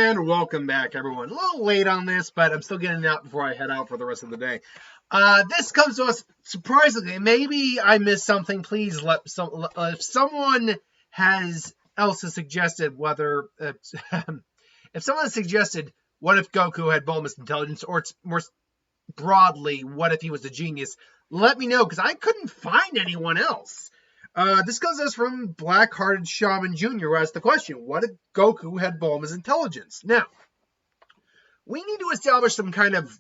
And welcome back, everyone. A little late on this, but I'm still getting it out before I head out for the rest of the day. This comes to us surprisingly. Maybe I missed something. Please if someone has suggested whether if someone suggested what if Goku had Bulma's intelligence, or it's more broadly, what if he was a genius? Let me know, because I couldn't find anyone else. This comes to us from Black-Hearted Shaman Jr., who asked the question, what if Goku had Bulma's intelligence? Now, we need to establish some kind of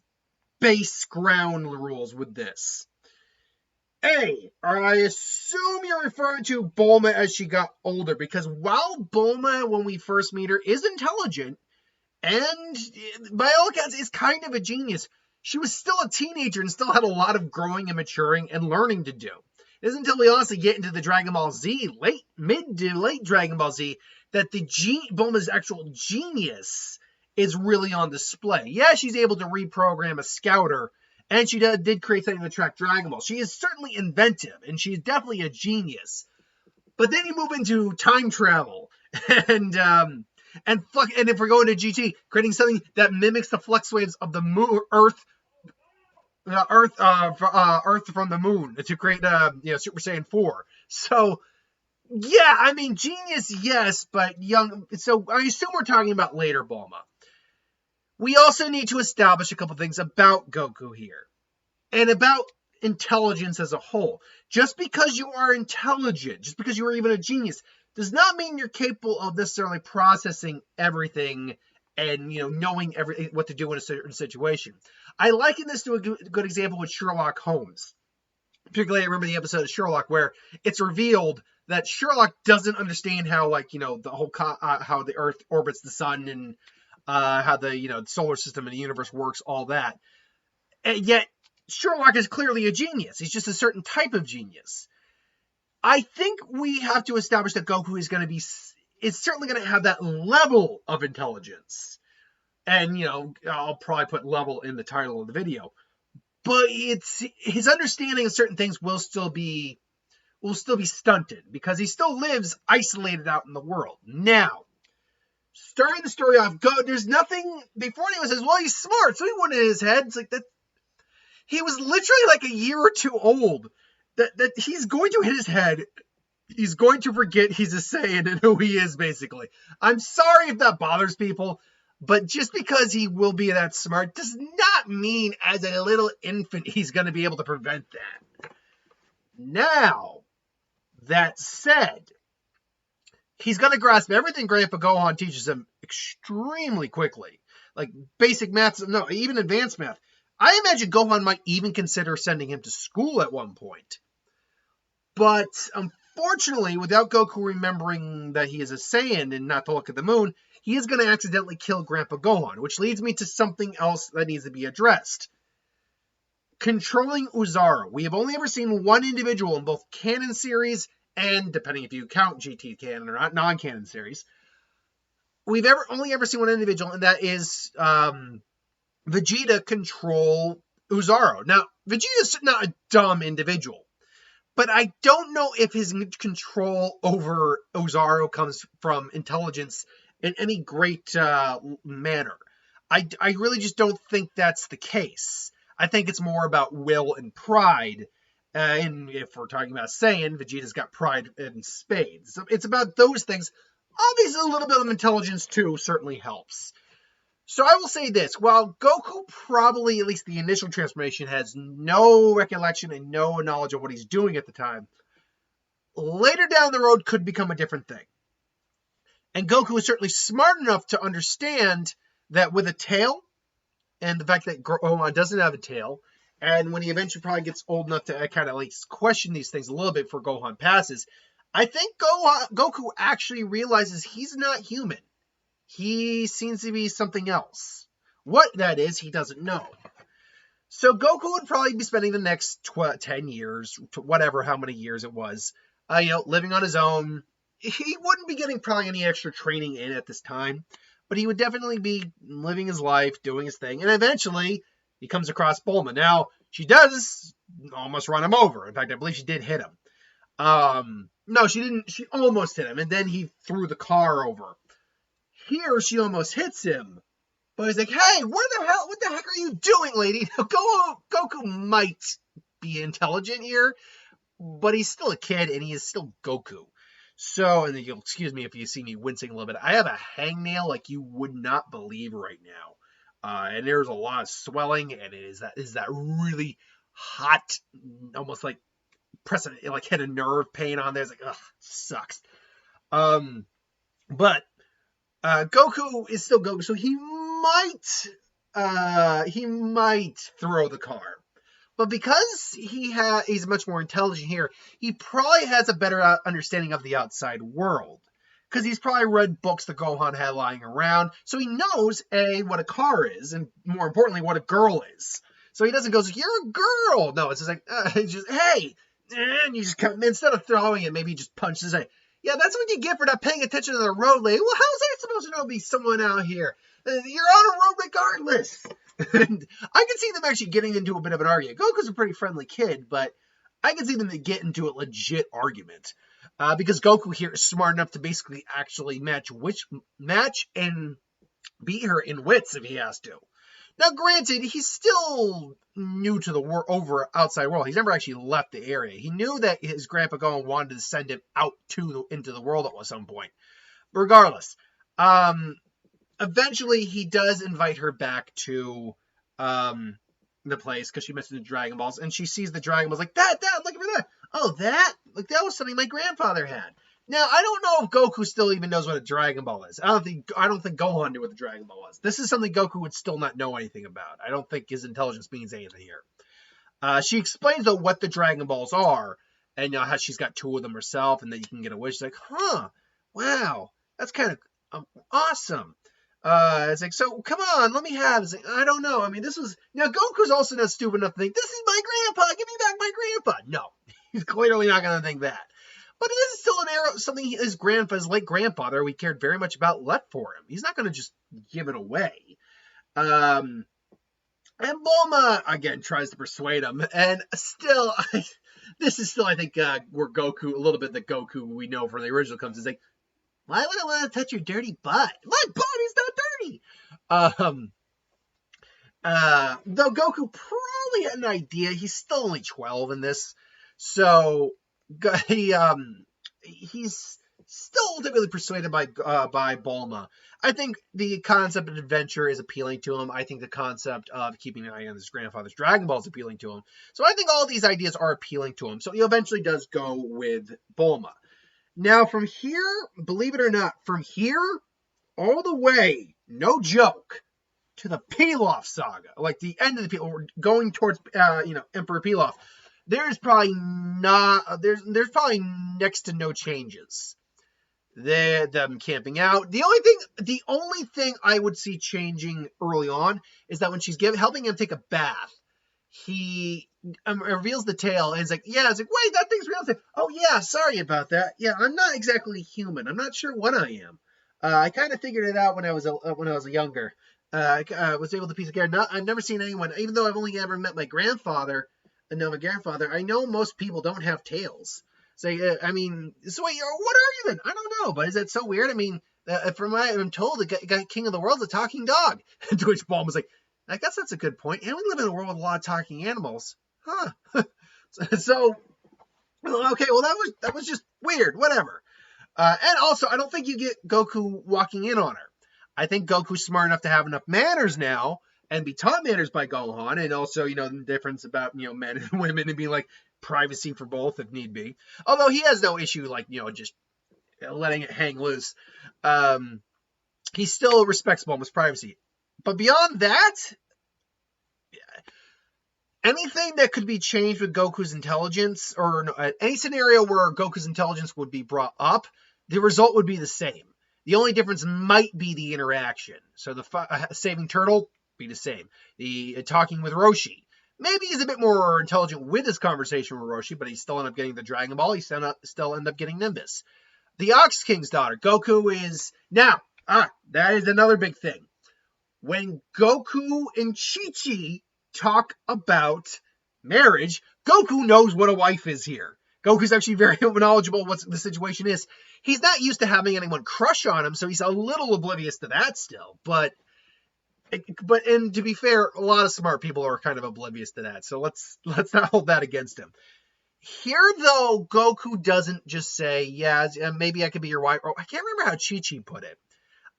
base ground rules with this. A, I assume you're referring to Bulma as she got older, because while Bulma, when we first meet her, is intelligent, and by all accounts is kind of a genius, she was still a teenager and still had a lot of growing and maturing and learning to do. It isn't until we honestly get into the Dragon Ball Z, mid to late Dragon Ball Z, that Bulma's actual genius is really on display. Yeah, she's able to reprogram a scouter, and she did create something to track Dragon Ball. She is certainly inventive, and she's definitely a genius. But then you move into time travel, and if we're going to GT, creating something that mimics the flux waves of the moon, Earth from the moon to create Super Saiyan 4. So yeah, I mean, genius, yes, but young. So I assume we're talking about later Bulma. We also need to establish a couple things about Goku here and about intelligence as a whole. Just because you are intelligent, just because you are even a genius, does not mean you're capable of necessarily processing everything and knowing what to do in a certain situation. I liken this to a good example with Sherlock Holmes. Particularly, I remember the episode of Sherlock where it's revealed that Sherlock doesn't understand how, the whole how the Earth orbits the sun and how the solar system and the universe works, all that. And yet Sherlock is clearly a genius. He's just a certain type of genius. I think we have to establish that Goku is certainly going to have that level of intelligence. And, I'll probably put level in the title of the video. But it's his understanding of certain things will still be stunted because he still lives isolated out in the world. Now, starting the story off, there's nothing before anyone says, well, he's smart, so he went in his head. It's like that. He was literally like a year or two old. That he's going to hit his head. He's going to forget he's a Saiyan and who he is, basically. I'm sorry if that bothers people, but just because he will be that smart does not mean as a little infant he's going to be able to prevent that. Now, that said, he's going to grasp everything Grandpa Gohan teaches him extremely quickly. Like basic math, no, even advanced math. I imagine Gohan might even consider sending him to school at one point. But unfortunately, without Goku remembering that he is a Saiyan and not to look at the moon, he is going to accidentally kill Grandpa Gohan, which leads me to something else that needs to be addressed. Controlling Oozaru. We have only ever seen one individual in both canon series and, depending if you count GT canon or not, non-canon series. We've only ever seen one individual, and that is Vegeta control Oozaru. Now, Vegeta's not a dumb individual, but I don't know if his control over Oozaru comes from intelligence in any great manner. I really just don't think that's the case. I think it's more about will and pride. And if we're talking about Saiyan, Vegeta's got pride in spades. So it's about those things. Obviously, a little bit of intelligence, too, certainly helps. So I will say this. While Goku probably, at least the initial transformation, has no recollection and no knowledge of what he's doing at the time, later down the road could become a different thing. And Goku is certainly smart enough to understand that with a tail, and the fact that Gohan doesn't have a tail, and when he eventually probably gets old enough to kind of like question these things a little bit before Gohan passes, I think Goku actually realizes he's not human. He seems to be something else. What that is, he doesn't know. So Goku would probably be spending the next 10 years, whatever, how many years it was, living on his own. He wouldn't be getting probably any extra training in at this time, but he would definitely be living his life, doing his thing, and eventually he comes across Bulma. Now, she does almost run him over. In fact, I believe she did hit him. No, she didn't. She almost hit him, and then he threw the car over. Here, she almost hits him. But he's like, hey, what the heck are you doing, lady? Goku might be intelligent here, but he's still a kid, and he is still Goku. So, and then you'll excuse me if you see me wincing a little bit. I have a hangnail like you would not believe right now. And there's a lot of swelling, and it is that really hot, almost like pressing, like hit a nerve pain on there. It's like, ugh, sucks. But Goku is still Goku, so he might throw the car. But because he's much more intelligent here, he probably has a better understanding of the outside world. Because he's probably read books that Gohan had lying around. So he knows, A, what a car is, and more importantly, what a girl is. So he doesn't go, you're a girl. No, it's just like, just, hey. And you just come, instead of throwing it, maybe you just punch and say, yeah, that's what you get for not paying attention to the road, lady. Well, how was I supposed to know be someone out here? You're on a road regardless. And I can see them actually getting into a bit of an argument. Goku's a pretty friendly kid, but I can see them get into a legit argument. Because Goku here is smart enough to basically actually match and beat her in wits if he has to. Now, granted, he's still new to the outside world. He's never actually left the area. He knew that his grandpa Gohan wanted to send him out into the world at some point. Regardless, eventually he does invite her back to the place because she mentioned the Dragon Balls, and she sees the Dragon Balls like, Dad, look for that. Oh, that? Like, that was something my grandfather had. Now, I don't know if Goku still even knows what a Dragon Ball is. I don't think Gohan knew what the Dragon Ball was. This is something Goku would still not know anything about. I don't think his intelligence means anything here. She explains, though, what the Dragon Balls are, and how she's got 2 of them herself, and that you can get a wish. She's like, wow, that's kind of awesome. It's like, so, come on, let me have it. It's like, I don't know. I mean, now, Goku's also not stupid enough to think, this is my grandpa, give me back my grandpa. No, he's clearly not going to think that. But this is still an era, something his late grandfather, we cared very much about, left for him. He's not going to just give it away. And Bulma, again, tries to persuade him. And still, this is still, I think, where Goku, a little bit the Goku we know from the original comes. Is like, why would I want to touch your dirty butt? My butt is not dirty! Though Goku probably had an idea. He's still only 12 in this. So he's still ultimately persuaded by Bulma. I think the concept of adventure is appealing to him. I think the concept of keeping an eye on his grandfather's Dragon Ball is appealing to him. So I think all these ideas are appealing to him. So he eventually does go with Bulma. Now from here, believe it or not, from here all the way, no joke, to the Pilaf saga, like the end of the Pilaf, going towards Emperor Pilaf. There's probably next to no changes. Them camping out. The only thing I would see changing early on is that when she's helping him take a bath, he reveals the tail and is like, yeah, it's like, wait, that thing's real. Like, oh yeah, sorry about that. Yeah, I'm not exactly human. I'm not sure what I am. I kind of figured it out when I was younger. I was able to piece together. I've never seen anyone, even though I've only ever met my grandfather. I know most people don't have tails. So, I mean, so wait, what are you then? I don't know, but is that so weird? I mean, from what I'm told, the king of the world's a talking dog. To which Bulma was like, I guess that's a good point. And we live in a world with a lot of talking animals. Huh. So, okay, well, that was just weird, whatever. And also, I don't think you get Goku walking in on her. I think Goku's smart enough to have enough manners now and be taught manners by Gohan, and also, the difference about, men and women and being like privacy for both if need be. Although he has no issue, like, just letting it hang loose. He still respects Bulma's privacy. But beyond that, anything that could be changed with Goku's intelligence, or any scenario where Goku's intelligence would be brought up, the result would be the same. The only difference might be the interaction. So the saving Turtle, be the same. The talking with Roshi. Maybe he's a bit more intelligent with his conversation with Roshi, but he still end up getting the Dragon Ball. He still end up getting Nimbus. The Ox King's daughter. Goku is... Now, that is another big thing. When Goku and Chi-Chi talk about marriage, Goku knows what a wife is here. Goku's actually very knowledgeable what the situation is. He's not used to having anyone crush on him, so he's a little oblivious to that still. But and to be fair, a lot of smart people are kind of oblivious to that. So let's not hold that against him. Here, though, Goku doesn't just say, yeah, maybe I could be your wife. Or I can't remember how Chi-Chi put it.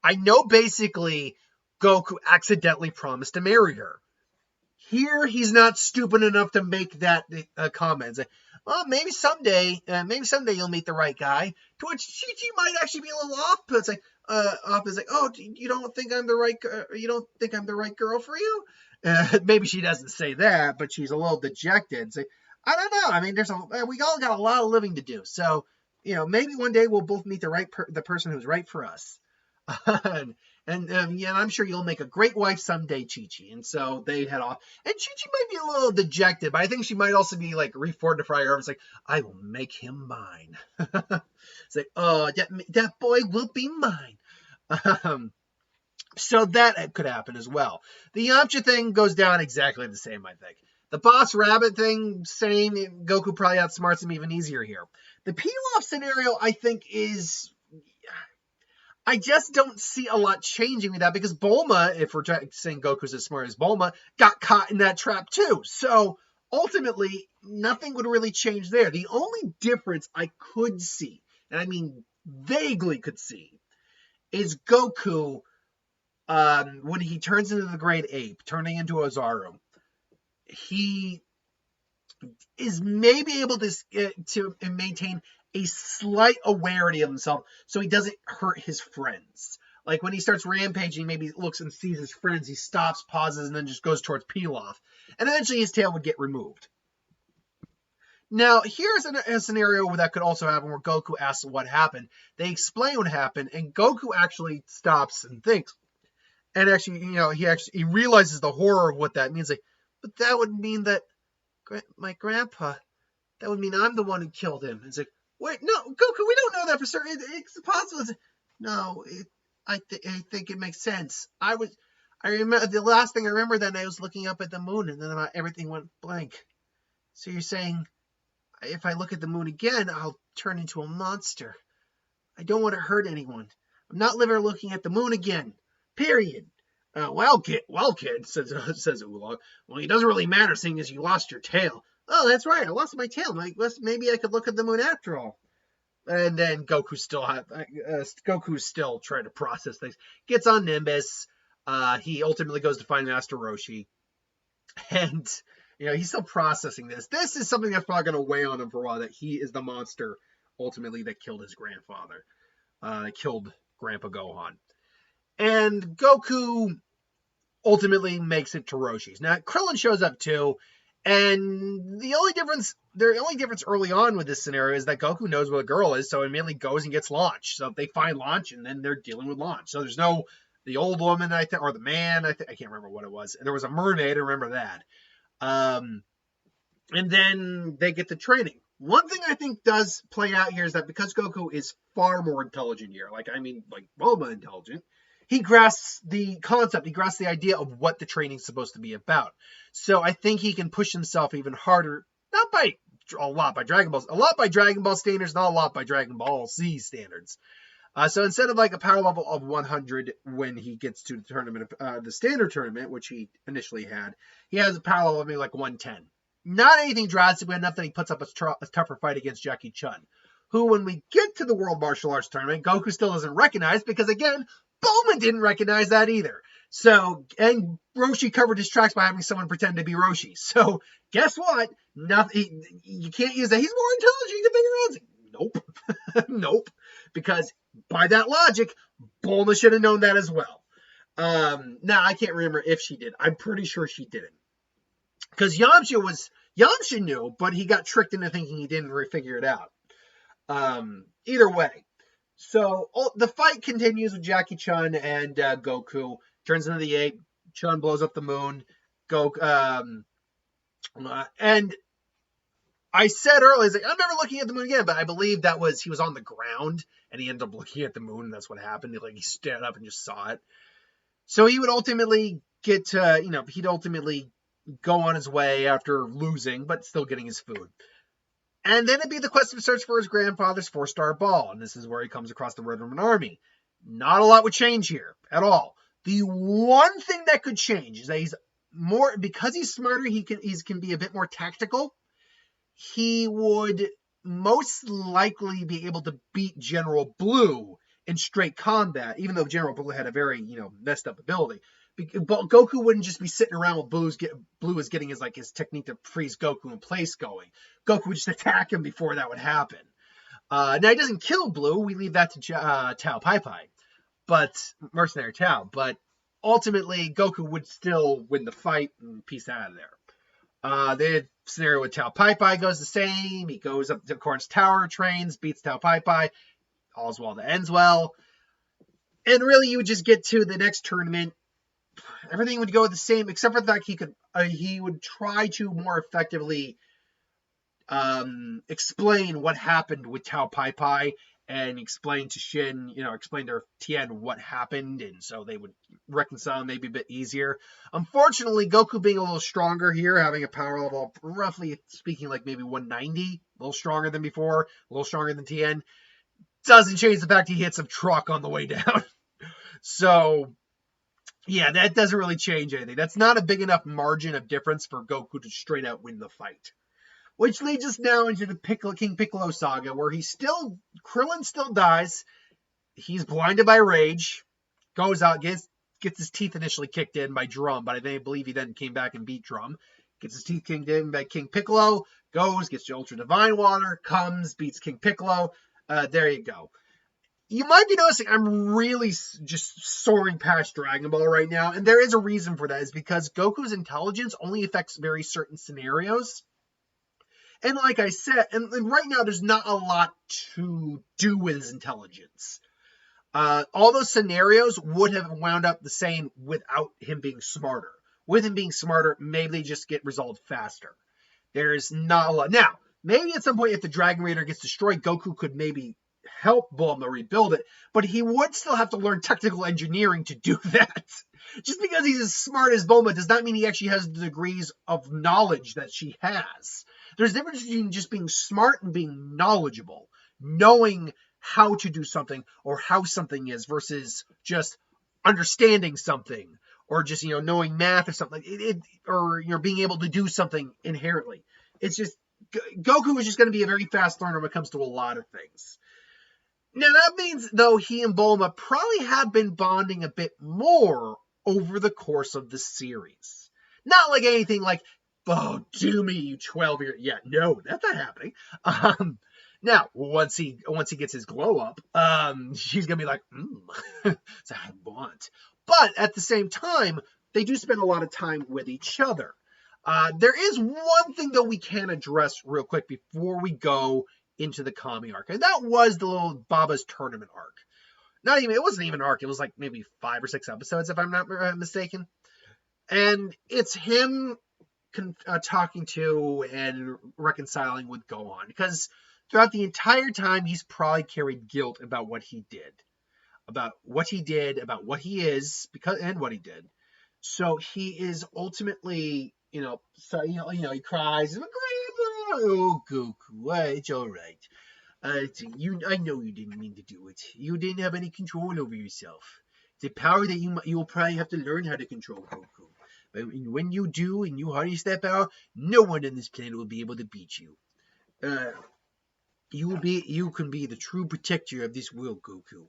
I know basically Goku accidentally promised to marry her. Here, he's not stupid enough to make that comment. It's like, well, maybe someday you'll meet the right guy. To which Chi-Chi might actually be a little off. But it's like, oh, you don't think I'm the right girl for you? Maybe she doesn't say that, but she's a little dejected. It's like, I don't know. I mean, we all got a lot of living to do. So, maybe one day we'll both meet the person who's right for us. and I'm sure you'll make a great wife someday, Chi-Chi. And so they head off. And Chi-Chi might be a little dejected, but I think she might also be like refortified her. It's like, I will make him mine. It's like, oh, that boy will be mine. So that could happen as well. The Yamcha thing goes down exactly the same, I think. The Boss Rabbit thing, same. Goku probably outsmarts him even easier here. The Pilaf scenario, I think, is... I just don't see a lot changing with that because Bulma, if we're saying Goku's as smart as Bulma, got caught in that trap too. So ultimately, nothing would really change there. The only difference I could see, and I mean vaguely could see, is Goku, when he turns into the Great Ape, turning into Ozaru, he is maybe able to maintain a slight awareness of himself so he doesn't hurt his friends. Like when he starts rampaging, maybe looks and sees his friends, he stops, pauses, and then just goes towards Pilaf. And eventually his tail would get removed. Now, here's a scenario where that could also happen where Goku asks what happened. They explain what happened, and Goku actually stops and thinks. And actually, he realizes the horror of what that means. Like, but that would mean that my grandpa, that would mean I'm the one who killed him. It's like, wait, no, Goku, we don't know that for certain. It's possible. No, I think it makes sense. I remember the last thing I remember then I was looking up at the moon and then everything went blank. So you're saying if I look at the moon again, I'll turn into a monster. I don't want to hurt anyone. I'm not living looking at the moon again. Period. Well, kid, says Oolong. Well, it doesn't really matter seeing as you lost your tail. Oh, that's right. I lost my tail. Maybe I could look at the moon after all. And then Goku's still trying to process things. Gets on Nimbus. He ultimately goes to find Master Roshi. And, he's still processing this. This is something that's probably going to weigh on him for a while, that he is the monster, ultimately, that killed his grandfather. Killed Grandpa Gohan. And Goku ultimately makes it to Roshi's. Now, Krillin shows up too. And the only difference early on with this scenario is that Goku knows what a girl is, so immediately goes and gets Launch. So if they find Launch, and then they're dealing with Launch. So there's no the old woman, I think, or the man, I can't remember what it was. There was a mermaid, I remember that. And then they get the training. One thing I think does play out here is that because Goku is far more intelligent here, like Bulma intelligent, he grasps the concept, he grasps the idea of what the training's supposed to be about. So I think he can push himself even harder, not by a lot by Dragon Ball standards, not a lot by Dragon Ball Z standards. So instead of like a power level of 100 when he gets to the tournament, the standard tournament, which he initially had, he has a power level of maybe like 110. Not anything drastic enough that he puts up a tougher fight against Jackie Chun, who when we get to the World Martial Arts Tournament, Goku still doesn't recognize because again, Bulma didn't recognize that either. So, and Roshi covered his tracks by having someone pretend to be Roshi. So, guess what? Nothing. You can't use that. He's more intelligent. You can figure it out. Nope. Nope. Because by that logic, Bulma should have known that as well. Now, I can't remember if she did. I'm pretty sure she didn't. Because Yamcha knew, but he got tricked into thinking he didn't figure it out. Either way. So the fight continues with Jackie Chun and Goku. Turns into the ape. Chun blows up the moon. And I said earlier, I'm never looking at the moon again, but I believe he was on the ground and he ended up looking at the moon, and that's what happened. He stood up and just saw it. So he would ultimately he'd ultimately go on his way after losing, but still getting his food. And then it'd be the quest to search for his grandfather's 4-star ball, and this is where he comes across the Red Roman army. Not a lot would change here at all. The one thing that could change is that he's more, because he's smarter, he can be a bit more tactical. He would most likely be able to beat General Blue in straight combat, even though General Blue had a very, messed up ability. But Goku wouldn't just be sitting around while Blue is getting his technique to freeze Goku in place going. Goku would just attack him before that would happen. Now, he doesn't kill Blue. We leave that to Tao Pai Pai, but Mercenary Tao. But ultimately, Goku would still win the fight and peace out of there. The scenario with Tao Pai Pai goes the same. He goes up to Corn's Tower, trains, beats Tao Pai Pai. All's well that ends well. And really, you would just get to the next tournament. Everything would go the same, except for the fact he would try to more effectively explain what happened with Tao Pai Pai and explain to Shin, explain to Tien what happened, and so they would reconcile maybe a bit easier. Unfortunately, Goku being a little stronger here, having a power level, roughly speaking, like maybe 190, a little stronger than before, a little stronger than Tien, doesn't change the fact he hits a truck on the way down. So, yeah, that doesn't really change anything. That's not a big enough margin of difference for Goku to straight out win the fight. Which leads us now into the King Piccolo saga, where Krillin still dies. He's blinded by rage, goes out, gets his teeth initially kicked in by Drum, but I believe he then came back and beat Drum. Gets his teeth kicked in by King Piccolo, goes, gets the Ultra Divine Water, comes, beats King Piccolo. There you go. You might be noticing I'm really just soaring past Dragon Ball right now, and there is a reason for that. Is because Goku's intelligence only affects very certain scenarios. And like I said, and right now there's not a lot to do with his intelligence. All those scenarios would have wound up the same without him being smarter. With him being smarter, maybe they just get resolved faster. There's not a lot. Now, maybe at some point if the Dragon Raider gets destroyed, Goku could maybe help Bulma rebuild it, but he would still have to learn technical engineering to do that. Just because he's as smart as Bulma does not mean he actually has the degrees of knowledge that she has. There's a difference between just being smart and being knowledgeable, knowing how to do something or how something is versus just understanding something or just, knowing math or something, or being able to do something inherently. It's just, Goku is just going to be a very fast learner when it comes to a lot of things. Now, that means, though, he and Bulma probably have been bonding a bit more over the course of the series. Not like anything like, oh, do me, you 12-year... Yeah, no, that's not happening. Now, once he gets his glow up, she's going to be like, that's what I want. But at the same time, they do spend a lot of time with each other. There is one thing, though, we can address real quick before we go into the Kami arc, and that was the little Baba's tournament arc. It wasn't even an arc, it was like maybe 5 or 6 episodes, if I'm not mistaken. And it's him talking to and reconciling with Gohan, because throughout the entire time, he's probably carried guilt about what he did, about what he is, and what he did. So he is ultimately, he cries, Grandpa, oh, Goku, it's all right. I know you didn't mean to do it. You didn't have any control over yourself. It's a power that you will probably have to learn how to control, Goku. But when you do and you harness that power, no one on this planet will be able to beat you. You can be the true protector of this world, Goku.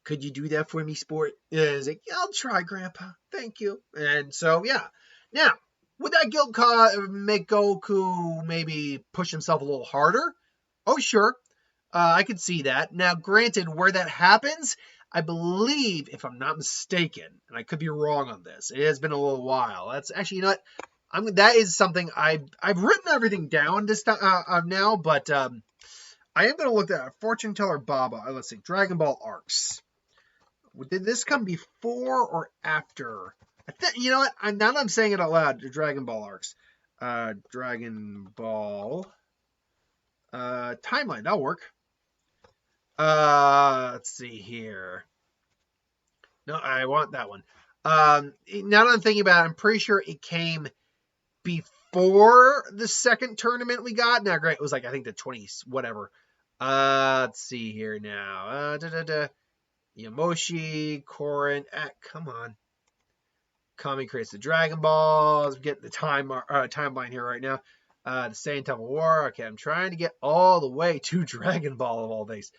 Could you do that for me, sport? He's like, I'll try, Grandpa. Thank you. And so, yeah. Now, would that guilt make Goku maybe push himself a little harder? Oh, sure. I could see that. Now, granted, where that happens, I believe, if I'm not mistaken, and I could be wrong on this, it has been a little while. That's actually not. That is something I've written everything down this time now, but I am going to look at Fortune Teller Baba. Let's see, Dragon Ball arcs. Did this come before or after? You know what? Now that I'm saying it out loud, the Dragon Ball arcs. Dragon Ball timeline. That'll work. Let's see here. No, I want that one. Now that I'm thinking about it, I'm pretty sure it came before before the second tournament we got. Now, great, it was like, I think the 20s, whatever. Let's see here now. Yamoshi, Korin, come on. Kami creates the Dragon Balls. I'm getting the timeline here right now. The Saiyan Temple War. Okay, I'm trying to get all the way to Dragon Ball of all these.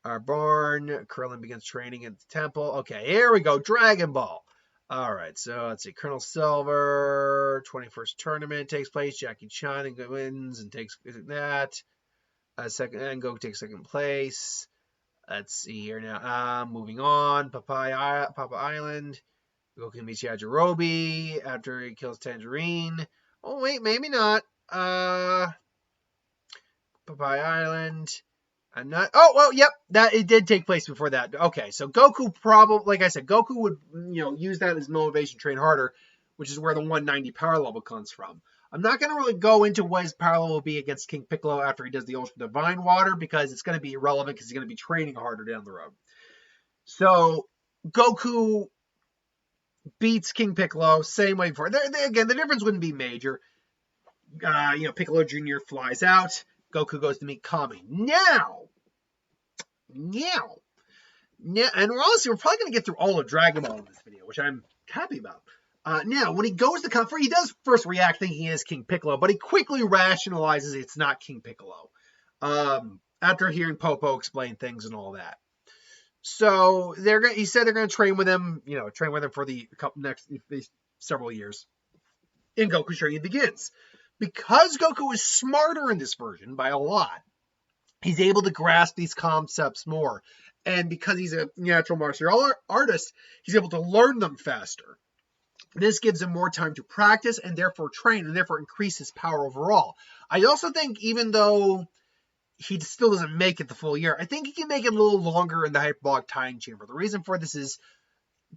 Are born. Krillin begins training at the temple. Okay, here we go. Dragon Ball. All right, so let's see. Colonel Silver, 21st tournament takes place. Jackie Chan wins and takes that. Second, and Goku takes second place. Let's see here now. Moving on. Papa Island. Goku meets Yajirobe after he kills Tangerine. Oh wait, maybe not. Papaya Island. I'm not. Oh well, yep. That it did take place before that. Okay, so Goku probably, like I said, Goku would use that as motivation to train harder, which is where the 190 power level comes from. I'm not going to really go into what his power level will be against King Piccolo after he does the Ultra Divine Water, because it's going to be irrelevant because he's going to be training harder down the road. So Goku beats King Piccolo, same way before. Again, the difference wouldn't be major. Piccolo Jr. flies out. Goku goes to meet Kami. Now, and honestly, we're probably going to get through all of Dragon Ball in this video, which I'm happy about. Now, when he goes to comfort, he does first react thinking he is King Piccolo, but he quickly rationalizes it's not King Piccolo. After hearing Popo explain things and all that. So he said they're going to train with him, for the next several years. And Goku's training begins. Because Goku is smarter in this version by a lot, he's able to grasp these concepts more. And because he's a natural martial artist, he's able to learn them faster. This gives him more time to practice and therefore train and therefore increase his power overall. I also think even though he still doesn't make it the full year, I think he can make it a little longer in the hyperbolic time chamber. The reason for this is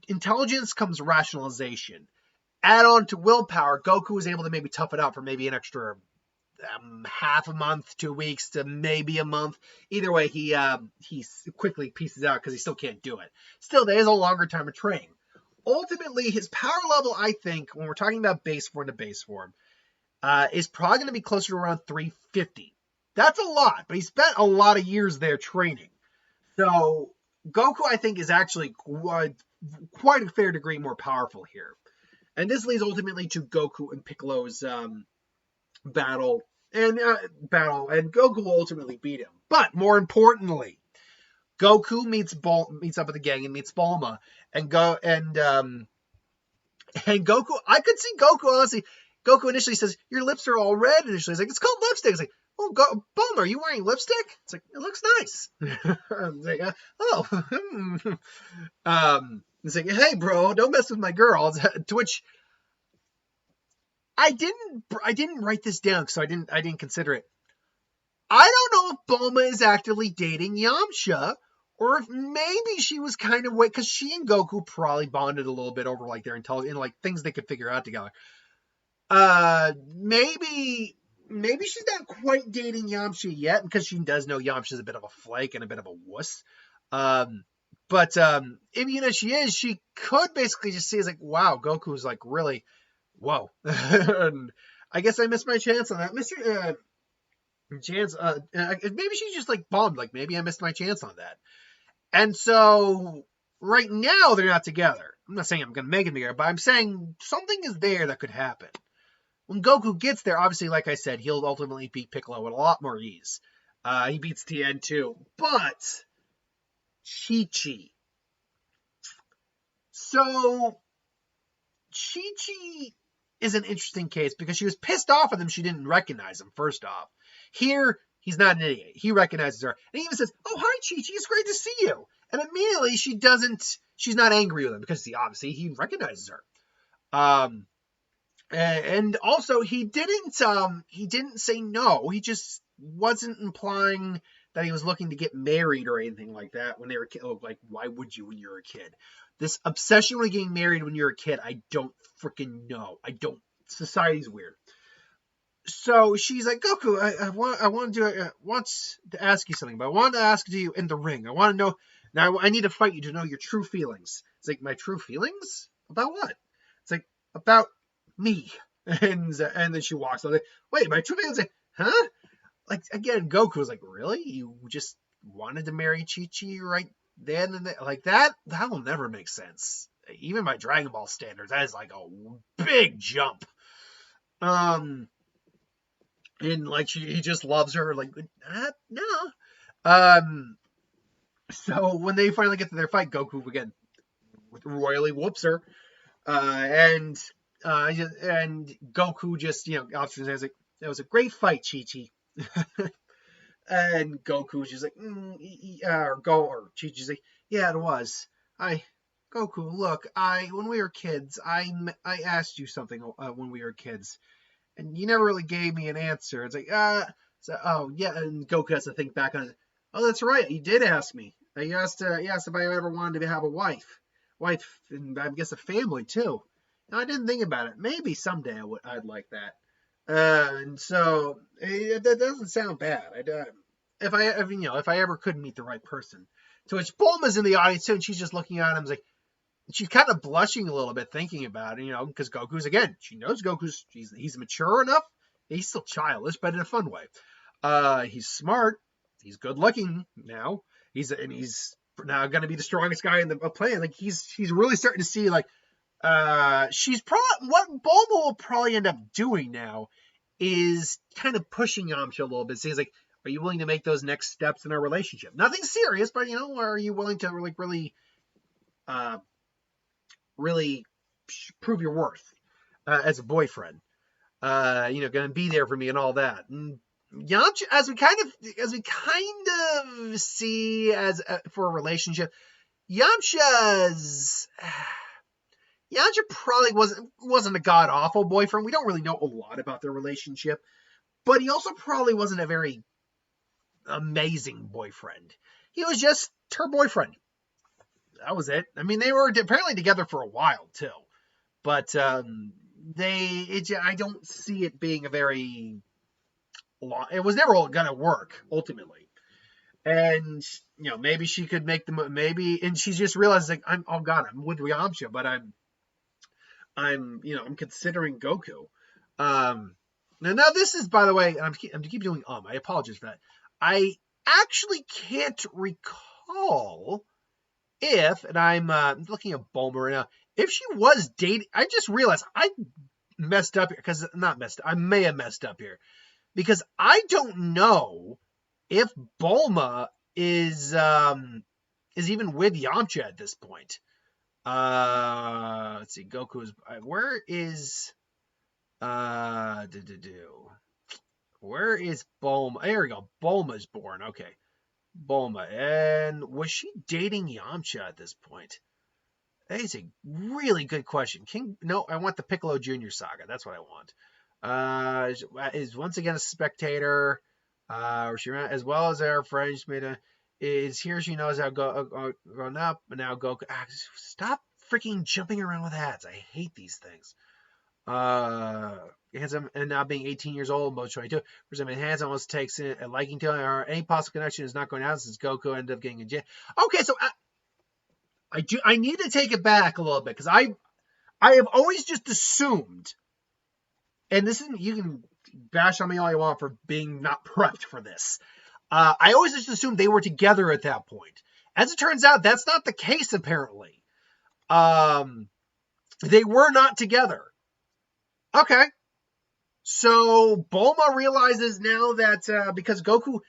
intelligence comes rationalization. Add on to willpower, Goku was able to maybe tough it out for maybe an extra half a month, 2 weeks to maybe a month. Either way, he quickly pieces out because he still can't do it. Still, there is a longer time of training. Ultimately, his power level, I think, when we're talking about base form to base form, is probably going to be closer to around 350. That's a lot, but he spent a lot of years there training. So Goku, I think, is actually quite a fair degree more powerful here. And this leads ultimately to Goku and Piccolo's battle, and Goku will ultimately beat him. But more importantly, Goku meets up with the gang and meets Bulma, and Goku. I could see Goku honestly. Goku initially says, "Your lips are all red." Initially, he's like, "It's called lipstick." It's like, "Oh, Bulma, are you wearing lipstick?" It's like, "It looks nice." It's like, it's like, "Hey, bro, don't mess with my girl." To which I didn't write this down because I didn't consider it. I don't know if Bulma is actively dating Yamcha, or if maybe she was kind of because she and Goku probably bonded a little bit over like their intelligence and like things they could figure out together. Maybe she's not quite dating Yamcha yet because she does know Yamcha's a bit of a flake and a bit of a wuss. But even if she is, she could basically just see as like, wow, Goku's like really, whoa. And I guess I missed my chance on that. Maybe she's just like bummed, like maybe I missed my chance on that. And so right now they're not together. I'm not saying I'm going to make it together, but I'm saying something is there that could happen. When Goku gets there, obviously, like I said, he'll ultimately beat Piccolo with a lot more ease. He beats Tien too, but Chi-Chi. So Chi-Chi is an interesting case because she was pissed off with him. She didn't recognize him, first off. Here, he's not an idiot. He recognizes her. And he even says, "Oh, hi, Chi-Chi. It's great to see you." And immediately she's not angry with him because he recognizes her. And also he didn't say no. He just wasn't implying that he was looking to get married or anything like that when they were like, why would you when you're a kid? This obsession with getting married when you're a kid, I don't freaking know. Society's weird. So she's like, "Goku, I want to ask you something, but I want to ask you in the ring. I want to know, now I need to fight you to know your true feelings." It's like, "My true feelings? About what?" It's like, "About me." And then she walks on. Like, wait, my true fiance? Huh? Like again, Goku was like, really? You just wanted to marry Chi-Chi right then and there? Like that will never make sense. Even by Dragon Ball standards, that is like a big jump. And like he just loves her. Like no. So when they finally get to their fight, Goku again royally whoops her, and Goku just options says like, that was a great fight, Chi Chi. And Goku's just like, or Chi-Chi's like, yeah, it was. Goku, look, when we were kids, I asked you something when we were kids, and you never really gave me an answer. It's like, oh yeah, and Goku has to think back on it. Oh, that's right, you did ask me. You asked if I ever wanted to have a wife, and I guess a family too. And I didn't think about it. Maybe someday I'd like that. And so that doesn't sound bad. If I ever could meet the right person. To which Bulma's in the audience too, and she's just looking at him like, she's kind of blushing a little bit thinking about it, because Goku's again, she knows he's mature enough. He's still childish, but in a fun way. He's smart. He's good looking now. He's now going to be the strongest guy in the planet. Like he's really starting to see like. She's probably what Bulma will probably end up doing now is kind of pushing Yamcha a little bit. Saying like, "Are you willing to make those next steps in our relationship? Nothing serious, but are you willing to like really prove your worth as a boyfriend? Going to be there for me and all that." And Yamcha, as we kind of see as for a relationship, Yamcha probably wasn't a god awful boyfriend. We don't really know a lot about their relationship, but he also probably wasn't a very amazing boyfriend. He was just her boyfriend. That was it. I mean, they were apparently together for a while too, but I don't see it being a very long. It was never gonna work ultimately. And maybe she could make the maybe, and she just realized like I'm with Yamcha, but I'm considering Goku. Now this is, by the way, I'm keep doing I apologize for that. I actually can't recall if, and I'm looking at Bulma right now, if she was dating. I just realized I messed up here because I may have messed up here because I don't know if Bulma is even with Yamcha at this point. Let's see. Goku's. Where is Where is Bulma? There we go. Bulma's born. Okay, Bulma. And was she dating Yamcha at this point? That is a really good question. No, I want the Piccolo Jr. saga. That's what I want. Is once again a spectator. As well as our friends made a. Is here she knows how grown up, and now Goku. Stop freaking jumping around with hats. I hate these things. Handsome, and now being 18 years old, both 22. For some, handsome almost takes a liking to him, or any possible connection is not going out since Goku ended up getting in jail. Okay, so I need to take it back a little bit because I have always just assumed, and this isn't, you can bash on me all you want for being not prepped for this. I always just assumed they were together at that point. As it turns out, that's not the case, apparently. They were not together. Okay. So Bulma realizes now that because Goku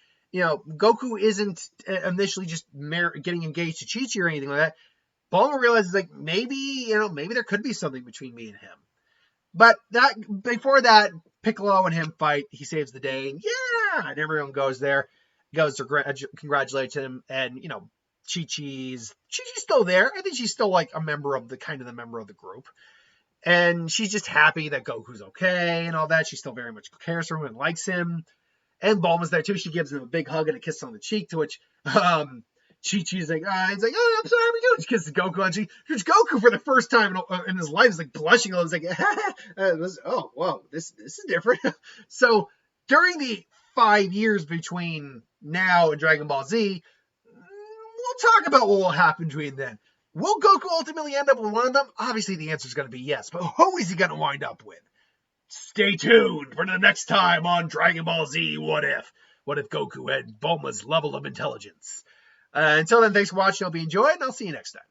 isn't initially just getting engaged to Chi-Chi or anything like that. Bulma realizes like maybe there could be something between me and him. But before that, Piccolo and him fight. He saves the day, and everyone goes to congratulate him, and Chi-Chi's still there. I think she's still like a member of the group. And she's just happy that Goku's okay and all that. She still very much cares for him and likes him. And Bulma's there too. She gives him a big hug and a kiss on the cheek, to which Chi-Chi's like, he's like, oh, I'm sorry, how are you? She kisses Goku on the cheek. Here's Goku for the first time in his life. He's like blushing. I was like, oh, whoa, this is different. So during the 5 years between now and Dragon Ball Z, we'll talk about what will happen between then. Will Goku ultimately end up with one of them? Obviously, the answer is going to be yes. But who is he going to wind up with? Stay tuned for the next time on Dragon Ball Z What If? What if Goku had Bulma's level of intelligence? Until then, thanks for watching. Hope you enjoyed, and I'll see you next time.